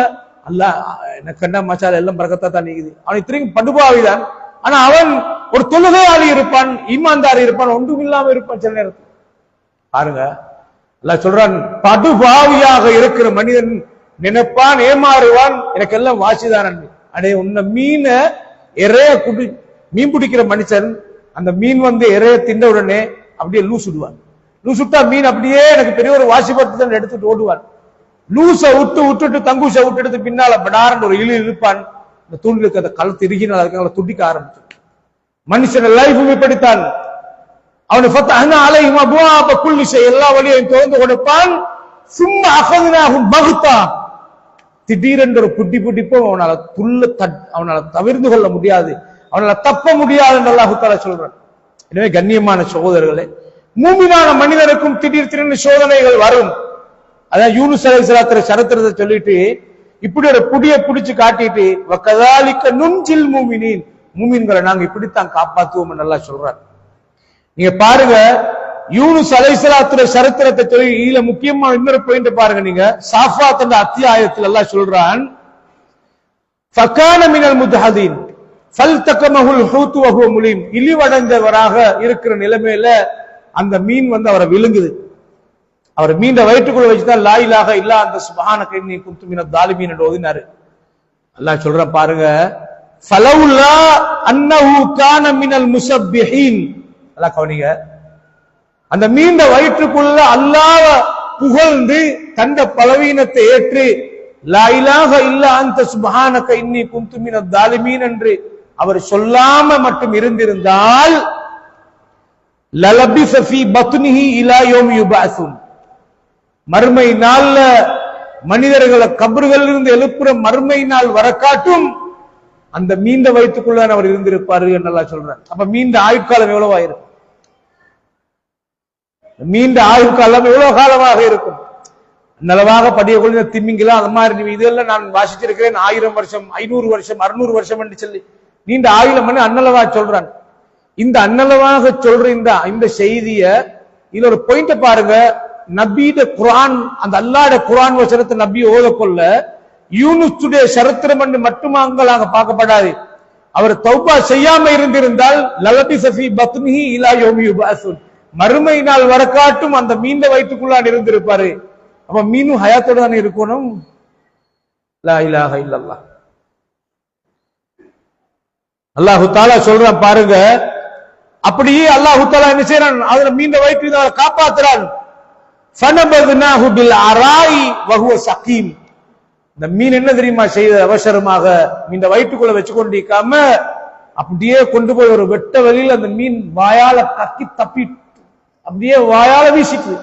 Speaker 2: அல்லாஹ் எனக்கு கண்டா மச்சால எல்லாம் பரக்கத்தா தான் நீக்குது. அவனை திரும்பி படுபாவிதான். ஆனா அவன் ஒரு தொழுகையாளி இருப்பான், ஈமான்தாரி இருப்பான், ஒன்றும் இல்லாம இருப்பான். சில நேரத்தில் பாருங்க, அல்லாஹ் சொல்றான், படுபாவியாக இருக்கிற மனிதன் நினைப்பான், ஏமாறுவான், எனக்கு எல்லாம் வாசிதான். அடே உன்ன மீன இறைய மீன் பிடிக்கிற மனுஷன் அந்த மீன் இறைய தின்ற உடனே அப்படியே லூஸ் விடுவான். லூஸ் விட்டா மீன் அப்படியே எனக்கு பெரிய ஒரு வாசிப்பட்டு எடுத்துட்டு ஓடுவான். லூச விட்டுட்டு தங்கூச விட்டு எடுத்து பின்னால படாரன் ஒரு இழுப்பான். இந்த தூண்டுக்கு அந்த கழுத்து இறுகினால் அதுக்கு துடிக்க ஆரம்பிச்சு. மனுஷன் லைஃபும் இப்படித்தான். அவனை எல்லா வழியையும் திறந்து கொடுப்பான். சும்மா அகதினாகும் பகுத்தா, திடீரென்று ஒரு புட்டிப்போம் அவனால தவிர்த்து கொள்ள முடியாது, அவனால தப்ப முடியாது என்று அல்லாஹ் தஆலா சொல்றான். எனவே கண்ணியமான சகோதரர்களே, மூமினான மனிதனுக்கும் திடீர்னு சோதனைகள் வரும். அதான் யூனுஸ் அலைஹிஸ்ஸலாத்து சரித்திரத்தை சொல்லிட்டு இப்படி ஒரு புடிய புடிச்சு காட்டிட்டு வகதாலிக நுன்ஜில் மூமினீன், மூமின்களை நாங்க இப்படித்தான் காப்பாத்துவோம் என்று அல்லாஹ் சொல்றார். நீங்க பாருங்க, யூனுஸ் அலைஹிஸ்ஸலாத்து சரித்திரத்தை சொல்லி இதுல முக்கியமா இன்னொரு பாயிண்ட் பாருங்க. நீங்க சாஃபாத் என்ற அத்தியாயத்தில் அல்லாஹ் சொல்றான், ஃபகான மினல் முத்ஹதீன் ஃபல்தகமஹுல் ஹூத் வஹுவ முலீம், இழிவடைந்தவராக இருக்கிற நிலைமையில அந்த மீன் அவரை விழுங்குது. அவர் மீண்ட வயிற்றுக்குள்ள வச்சுதான் லா இலாஹ இல்லா அந்த சுப்ஹானக இன்னி குன்து மினல் தாலிமீன் என்று ஓதினாரு. அல்லாஹ் சொல்ற பாருங்க, ஃபலௌலா அன்னஹு கான மினல் முஸப்பிஹீன். அல்லாஹ் கவனிங்க, அந்த மீண்ட வயிற்றுக்குள்ள அல்லாஹ் புகழ்ந்து தந்த பலவீனத்தை ஏற்று லா இலாஹ இல்லா அந்த சுப்ஹானக இன்னி குன்து மினல் தாலிமீன் என்று அவர் சொல்லாம மட்டும் இருந்திருந்தால் லலபிஸ ஃபீ பத்னிஹி இலா யௌமி யுபஅஸூன், மறுமை நாள்ல மனிதர்களை கபறுகளில் இருந்து எழுப்புற மறுமை நாள் வரக்காட்டும் அந்த மீண்ட வயிற்றுக்குள்ள அவர் இருந்திருப்பாரு என்று அல்லாஹ் சொல்றார். அப்ப மீண்ட ஆயுட்காலம் எவ்வளவு ஆயிருக்கும்? மீண்ட ஆயுட்காலம் எவ்வளவு காலமாக இருக்கும்? நலவாக படிய கொள்ளுங்க திம்மிங்களா அது மாதிரி இதெல்லாம் நான் வாசிச்சிருக்கிறேன். 1000 வருஷம், 500 வருஷம், 600 வருஷம் என்று சொல்லி நீண்ட ஆயுளம் அன்னலவா சொல்றான். இந்த அன்னலவாக சொல்ற இந்த செய்திய இதுல ஒரு பாயிண்ட் பாருங்க. நபியிட குர்ஆன், அந்த அல்லாஹ்வுடைய குர்ஆன் வசனத்தை நபி ஓதக்கொள்ள யூனுஸுடைய சரித்திரம் என்று மட்டுமாங்களாக பார்க்கப்படாது. அவர் தௌபா செய்யாம இருந்திருந்தால் லலபிஸ ஃபீ பத்னிஹி இலா யௌமி யுபஅஸூன், மறுமை நாள் வரக்காட்டும் அந்த மீண்ட வயிற்றுக்குள்ளான் இருந்திருப்பாரு. அப்ப மீனும் ஹயாத்தோட தானே இருக்கணும். லா இலாஹ இல்லல்லாஹ். அல்லாஹு தஆலா சொல்றான் பாருங்க, அப்படியே அல்லாஹு தஆலா என்ன செய்யறான், அதுல மீண்ட வயிற்று காப்பாத்துறான். ஃபனபத்னாஹு பில் அராய் வஹுவ ஸகீம். இந்த மீன் என்ன தெரியுமா செய்த? அவசரமாக மீண்ட வயிற்றுக்குள்ள வச்சு கொண்டிருக்காம அப்படியே கொண்டு போய் ஒரு வெட்ட வெளியில் அந்த மீன் வாயால கக்கி தப்பி அப்படியே வாயால வீசிட்டு.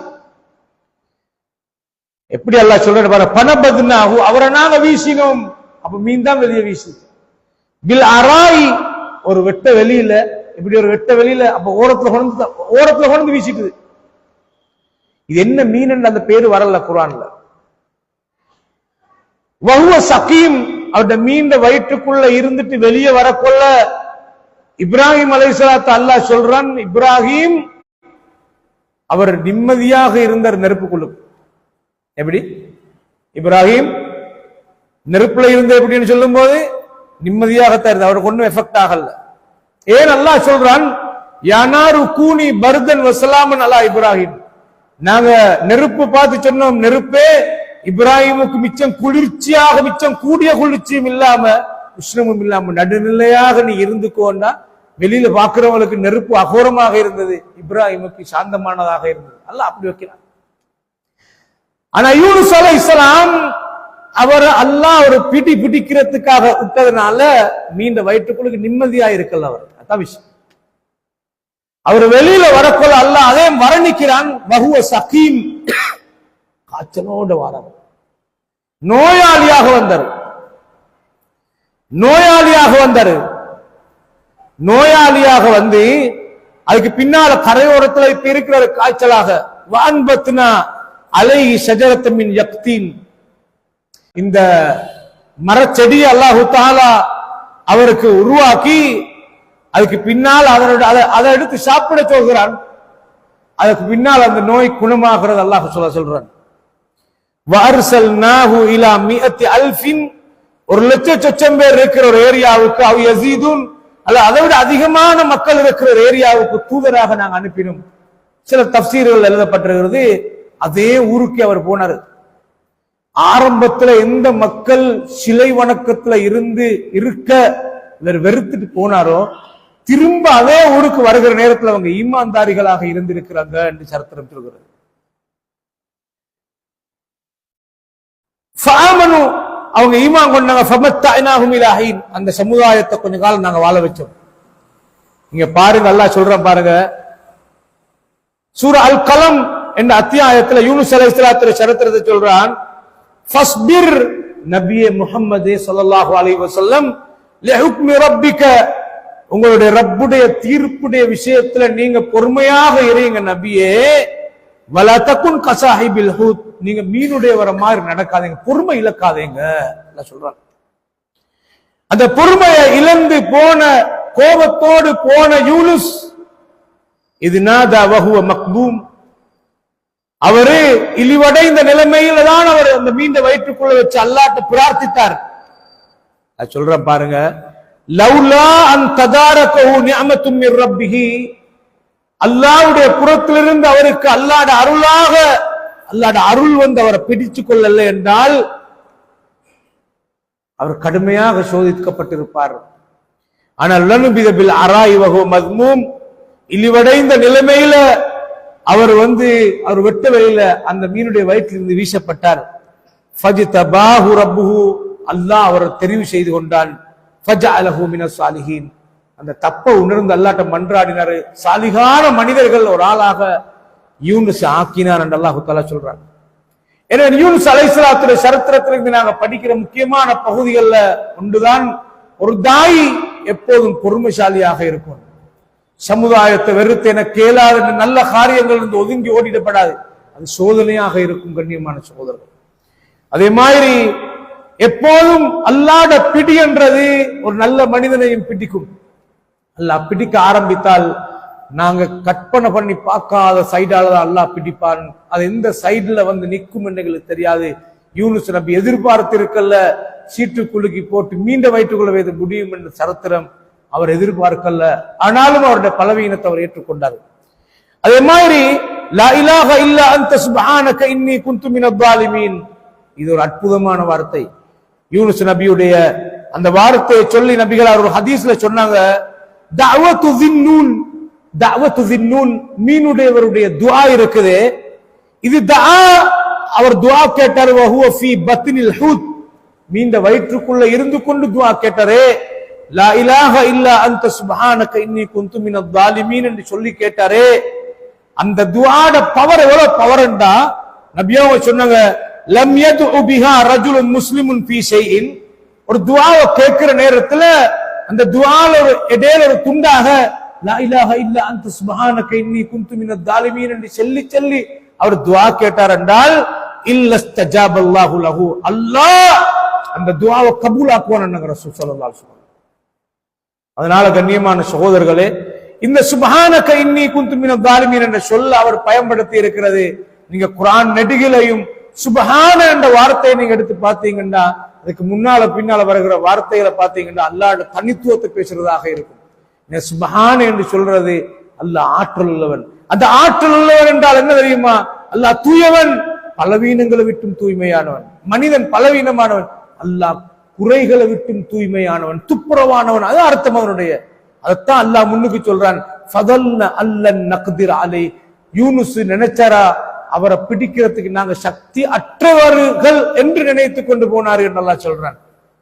Speaker 2: எப்படி அல்லாஹ் சொல்றாரு பாரு, ஃபனபத்னாஹு, அவரை நாங்க வீசினோம். அப்ப மீன் தான் வெளியே வீசு. பில் அராய், ஒரு வெட்ட வெளியில, இப்படி ஒரு வெட்ட வெளியில, அப்ப ஓரத்துல கொண்டு வீசிட்டு. இது என்ன மீன் என்று அந்த பேரு வரல குர்ஆன்ல. வஹுவ ஸகீம், அவருடைய மீண்ட வயிற்றுக்குள்ள இருந்துட்டு வெளியே வரக்கொள்ள இப்ராஹிம் அலைஹிஸ்ஸலாத்து அல்லாஹ் சொல்றான், இப்ராஹிம் அவர் நிம்மதியாக இருந்தார் நெருப்புக்குள்ள. எப்படி இப்ராஹிம் நெருப்புல இருந்த எப்படின்னு சொல்லும் போது நிம்மதியாகத்தான் இருந்தது, அவருக்கு ஒன்றும் எஃபெக்ட் ஆகல. ஏன் அல்லாஹ் சொல்றான், யானாரு கூனி பர்தன் வசலாமன் அலா இப்ராஹிம், நாங்க நெருப்பு பார்த்து சொன்னோம், நெருப்பே இப்ராஹிமுக்கு மிச்சம் குளிர்ச்சியாக, மிச்சம் கூடிய குளிர்ச்சியும் இல்லாம உஷ்ணமும் இல்லாம நடுநிலையாக நீ இருந்துக்கோன்னா, வெளியில பாக்குறவங்களுக்கு நெருப்பு அகோரமாக இருந்தது, இப்ராஹிமுக்கு சாந்தமானதாக இருந்தது. அல்லாஹ் அப்படி வைக்கிறான். ஆனா யூனுஸ் அலைஹிஸ்ஸலாம் அவர் அல்லாஹ் ஒரு பிடிக்கிறதுக்காக விட்டதுனால மீண்ட வயிற்றுக்குள்ள நிம்மதியா இருக்கல. அவர் அதான் விஷயம். அவர் வெளியில வரக்குள்ள அல்லாஹ் அதே மரணிக்கிறான். வஹுவ ஸகீம், காய்ச்சலோட வரார், நோயாளியாக வந்தார், நோயாளியாக வந்து அதுக்கு பின்னால கரையோரத்துல இப்ப இருக்கிற காய்ச்சலாக வான்பத்னா அலைஹி ஷஜரத்து மின் யக்தீன், இந்த மரச்செடியை அல்லாஹு தஆலா அவருக்கு உருவாக்கி அதுக்கு பின்னால் அதை எடுத்து சாப்பிட சொல்கிறான். அதுக்கு பின்னால் அந்த நோய் குணமாகிறது அல்லாஹ் சொல்றான். வஅர்சல்நாஹு இலா மிஅத்தி அல்ஃபின், 1,00,000 பேர் இருக்கிற ஒரு ஏரியாவுக்கு, அவ் யஸீதுன், அல்ல அதை விட அதிகமான மக்கள் இருக்கிற ஒரு ஏரியாவுக்கு தூதராக நாங்கள் அனுப்பினோம். சில தஃப்சீர்கள் எழுதப்பட்டிருக்கிறது அதே ஊருக்கு அவர் போனாரு. ஆரம்பத்துல எந்த மக்கள் சிலை வணக்கத்துல இருக்க இவர் வெறுத்துட்டு போனாரோ, திரும்ப அதே ஊருக்கு வருகிற நேரத்தில் அவங்க ஈமான்தாரிகளாக இருந்திருக்கிறாங்க என்று சரித்திரம் சொல்கிறது. அவங்க ஈமான் கொண்டாங்க. அந்த சமுதாயத்தை கொஞ்ச காலம் நாங்க வாழ வச்சோம். இங்க பாருங்க, அல்லாஹ் சொல்றேன் பாருங்க, சூரா அல் கலம் என்ற அத்தியாயத்துல யூனுஸ் அலைஹிஸ்ஸலாத்து சரித்திரத்தை சொல்றான். ஃபஸ்பிர் நபியே முஹம்மதே ஸல்லல்லாஹு அலைஹி வஸல்லம் லிஹுக்மி ரப்பிக, உங்களுடைய ரப்புடைய தீர்ப்புடைய விஷயத்துல நீங்க பொறுமையாக இருங்க நபியே. வலா தகுன் கஸாஹிபில் ஹூத், நீங்க மீனுடைய வர மாதிரி நடக்காதீங்க, பொறுமை இழக்காதீங்க சொல்றாங்க. அந்த பொறுமையை இழந்து போன, கோபத்தோடு போன யூனுஸ் இது நாதா வஹுவ மக்தூம், அவரு இழிவடைந்த நிலைமையில தான் அவர் அந்த மீண்ட வயிற்றுக்குள்ள வச்சு அல்லாஹ்ட்ட பிரார்த்தித்தார். சொல்றேன் பாருங்க, லவ்லா அன் ததாரகஹு நிஅமத்தும் மிர் ரப்பிஹி, அல்லாஹ்வுடைய புறத்திலிருந்து அவருக்கு அல்லாஹ்வுடைய அருள் வந்து அவரை பிடிச்சு கொள்ளல என்றால் அவர் கடுமையாக சோதிக்கப்பட்டிருப்பார். ஆனால் லனுபித பில் அராய் வஹுவ மத்மூம், இழிவடைந்த நிலைமையில அவர் வெட்ட வெளியில அந்த மீனுடைய வயிற்றிலிருந்து வீசப்பட்டார். ஃபஜ்தபாஹு ரப்புஹு, அல்லாஹ் அவரை தெரிவு செய்து கொண்டான். ஃபஜஅலஹு மினஸ் சாலிஹீன், அந்த தப்ப உணர்ந்து அல்லாஹ்ட்ட மன்றாடினாரு. சாலிகான மனிதர்கள் ஒரு ஆளாக யூனுஸ் ஆக்கினார் என்று அல்லாஹ் தஆலா சொல்றார். எனவே யூனுஸ் அலைஹிஸ்ஸலாத்துடைய சரித்திரத்திலிருந்து நாங்க படிக்கிற முக்கியமான பகுதிகள்ல ஒன்றுதான், ஒரு தாய் எப்போதும் பொறுமைசாலியாக இருக்கும். சமுதாயத்தை வெறுத்து என கேளாத நல்ல காரியங்கள் இருந்து ஒதுங்கி ஓடிடப்படாது, அது சோதனையாக இருக்கும் கண்ணியமான சகோதரர்கள். அதே மாதிரி எப்போதும் அல்லாஹ்ட பிடி என்றது ஒரு நல்ல மனிதனையும் பிடிக்கும். அல்லாஹ் பிடிக்க ஆரம்பித்தால் நாங்க கற்பனை பண்ணி பார்க்காத சைடால தான் அல்லாஹ் பிடிப்பான். அது எந்த சைடுல நிற்கும் என்று எங்களுக்கு தெரியாது. யூனுஸ் நபி எதிர்பார்த்திருக்கல்ல, சீட்டுக்குழுக்கி போட்டு மீண்ட வயிற்றுக்குள்ள வைத்து முடியும் என்ற சரித்திரம் அவர் எதிர்பார்க்கல. ஆனாலும் அவருடைய பலவீனத்தை அவர் ஏற்றுக்கொண்டார். அதே மாதிரி லா இலாஹ இல்லா அன்த சுப்ஹானக இன்னி குன்து மினல் ஸாலிமீன், இது ஒரு அற்புதமான வார்த்தை. யூனுஸ் நபியுடைய அந்த வார்த்தையை சொல்லி நபிகள் ஒரு ஹதீஸ்ல சொன்னாங்க, தஅவத்து ஸின்னூன், தஅவத்து ஸின்னூன், மீனுடையவருடைய துஆ இருக்குது, இது துஆ, அவர் துஆ கேட்டார். வஹுவ ஃபீ பத்னில் ஹூத், மீண்ட வயிற்றுக்குள்ள இருந்து கொண்டு துஆ கேட்டாரே. லா இலாஹ இல்லா அன்த சுப்ஹானக இன்னி குன்து மினல் ஸாலிமீன் என்று சொல்லி கேட்டாரே. அந்த துஆட பவர் எவ்வளவு பவர்ண்டா நபியாவ சொன்னாங்க, லம் யதுஉ பிஹா ரஜுலுன் முஸ்லிமுன் ஃபீ ஷைஇன், ஒரு துஆவை கேட்கிற நேரத்துல அந்த துஆல ஒரு இடையில ஒரு துண்டாக லா இலாஹ இல்லா அன்த சுப்ஹானக இன்னி குன்து மினல் ஸாலிமீன் என்று சொல்லி சொல்லி அவர் துஆ கேட்டார் என்றால் இல்லஸ்தஜாபல்லாஹு லஹு, அல்லாஹ் அந்த துஆவை கபூல் ஆக்குவான் ரசூல் ஸல்லல்லாஹு அலைஹி வஸல்லம். அதனால கண்ணியமான சகோதரர்களே, இந்த சுப்ஹானக இன்னி குன்து மினல் ஸாலிமீன் என்ற சொல்ல அவர் பயன்படுத்தி இருக்கிறது. நீங்க குர்ஆன் நெடுகிலையும் சுப்ஹான என்ற வார்த்தையை நீங்க எடுத்து பார்த்தீங்கன்னா, அதுக்கு முன்னால பின்னால வருகிற வார்த்தைகளை பார்த்தீங்கன்னா அல்லாஹ்வுடைய தனித்துவத்தை பேசுறதாக இருக்கும். சுப்ஹான என்று சொல்றது அல்லாஹ் ஆற்றல் உள்ளவன். அந்த ஆற்றல் உள்ளவன் என்றால் என்ன தெரியுமா? அல்லாஹ் தூயவன், பலவீனங்களை விட்டும் தூய்மையானவன். மனிதன் பலவீனமானவன், அல்லாஹ் குறைகளை விட்டும் தூய்மையானவன், துப்புரவானவன். அது அர்த்தம் அவனுடைய. அதைத்தான் அல்லாஹ் முன்னுக்கு சொல்றான். ஃபதல்ன அல்லன் நக்திர் அலை, யூனுஸ் நினைச்சாரா அவரை பிடிக்கிறதுக்கு நாங்க சக்தி அற்றவர்கள் என்று நினைத்து கொண்டு போனார் என்று அல்லாஹ் சொல்றான்.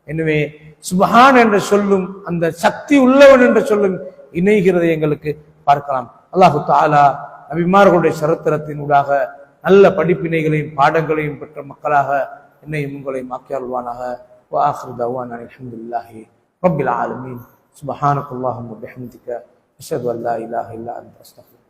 Speaker 2: எனவே சுப்ஹான் என்ற சொல்லும் அந்த சக்தி உள்ளவன் என்ற சொல்லும் இணைகிறதை எங்களுக்கு பார்க்கலாம். அல்லாஹு தஆலா நபிமார்களுடைய சரித்திரத்தினூடாக நல்ல படிப்பினைகளையும் பாடங்களையும் பெற்ற மக்களாக என்னையும் உங்களையும் ஆக்கியருள்வானாக. وآخر دعوانا الحمد لله رب العالمين. سبحانك اللهم وبحمدك أشهد أن لا إله إلا أنت أستغفرك.